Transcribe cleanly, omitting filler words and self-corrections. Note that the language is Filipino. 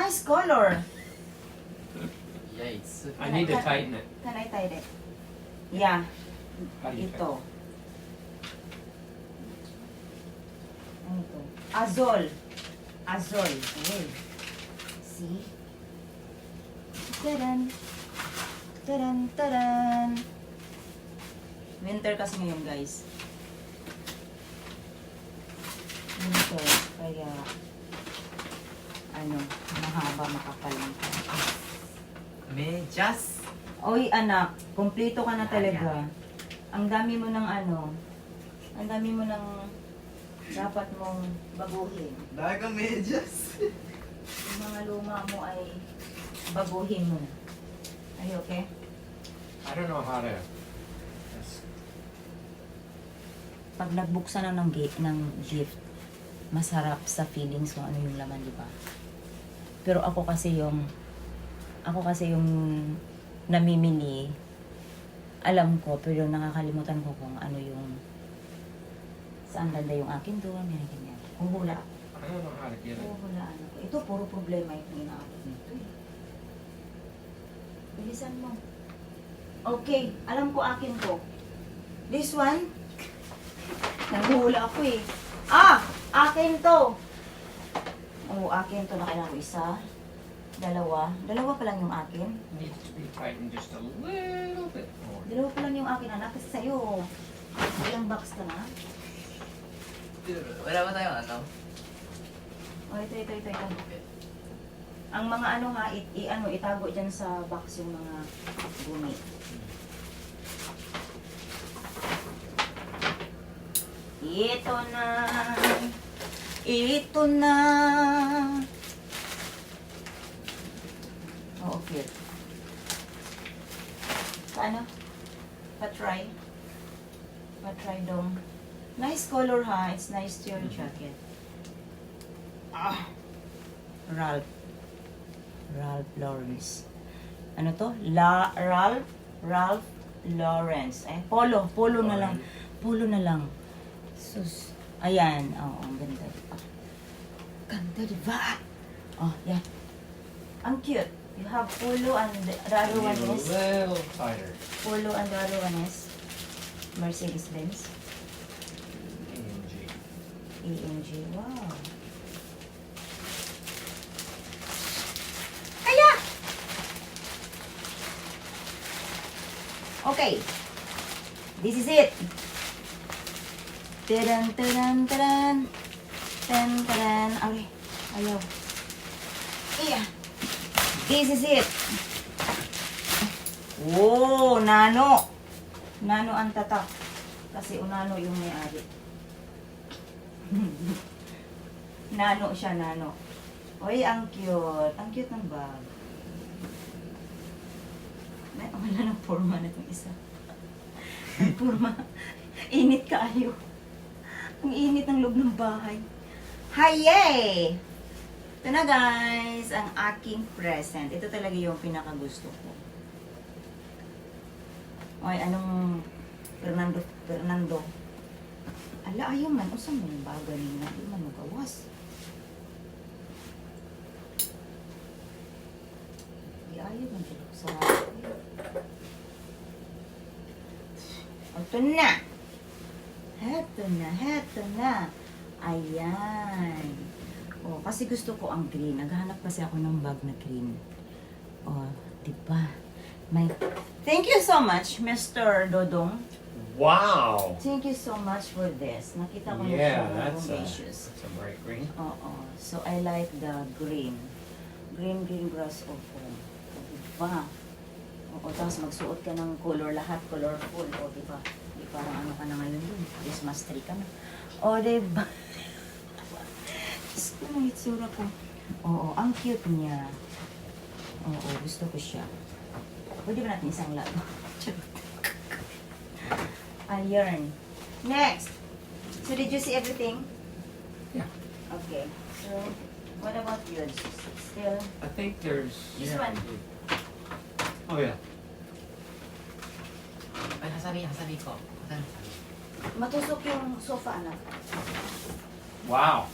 Nice color. Yikes. I need to tighten it. Can I tighten it? Yeah. How do you Ito. Ano ito? Azol. Azol. Ayan. See? Tadan. Tadan, tadan. Winter kasi ngayon, guys. Winter. Kaya, ano, mahaba, makapal lang. Medyas. Oy, anak, kumpleto ka na talaga. Ang dami mo ng ano, ang dami mo ng dapat mong baguhin. Dagang medyas. Yung mga luma mo ay baguhin mo na. Are you okay? I don't know how to. Pag nagbuksan na ng gift, masarap sa feelings kung ano yung laman, di ba? Pero ako kasi yung namimili, alam ko, pero nakakalimutan ko kung ano yung, saan banda yung akin doon, ganyan. Huhula. I don't know how to get it. Huhulaan ako. Ito, puro problema yung inaabot nito eh. Bilisan mo. Okay, alam ko akin to. This one, naghuhula ako eh. Ah! Akin to! Oh, akin to na kailangan ko isa. Dalawa. Dalawa pa lang yung akin. Needs to be tightened just a little bit more. Dalawa pa lang yung akin, anak. Kasi sa'yo, ilang box ka na? Wala ba tayong ano? Oh, ito. Ang mga ano ha, itago dyan sa box yung mga gumi. Ito na. Ito na. Oh, okay. Paano? Pa-try. Pa-try dong. Nice color ha. It's nice to your jacket. Ah. Ralph Lauren. Ano to? Ralph Lauren. Eh, polo na lang. Polo na lang. Sus. Ayan. Oo, ang ganda, diba? Ganda, diba? Oh, yan. Ang cute. You have polo and the other one A is little tighter. polo and the other one is Mercedes-Benz. AMG. AMG. Wow. Okay. This is it. Tadan, tadan, tadan. Tadan, tadan. Okay. Ayaw. Yeah. This is it. Whoa, nano. Nano ang tatak. Kasi unano yung may-ari. Nano siya, nano. Oy, ang cute. Ang cute ng bag. Wala ng forma na itong isa. Ang forma. Init kaayo. Ang init ng loob ng bahay. Hayay! Ito na guys, ang aking present. Ito talaga yung pinakagusto ko. Oy, anong Fernando? Ala, ayaw man. Usang mo yung baga nila. Di man magawas. Di ayaw man ito. Sarap. Ito na. Heto na. Ayan. Oh, kasi gusto ko ang green. Naghahanap kasi ako ng bag na green. Oh, diba? Thank you so much, Mr. Dodong. Wow! Thank you so much for this. Nakita ko na Yeah, siya. that's Bodacious. a bright green. Oo. So, I like the green. Green grass of home. O, diba? Oo, tapos magsuot ka ng color, lahat colorful. O, diba? Di parang ano ka na ngayon dun. Christmas tree ka na. O, diba? Diyos ko na itsura ko. Oo, ang cute niya. Oo, gusto ko siya. Pwede ba natin isang lado? Iron. Next. So, did you see everything? Yeah. Okay. So, what about yours? Still? I think there's. This yeah, one. Oh yeah. Ay, hasabi ko. Matusok yung sofa, anak. Wow.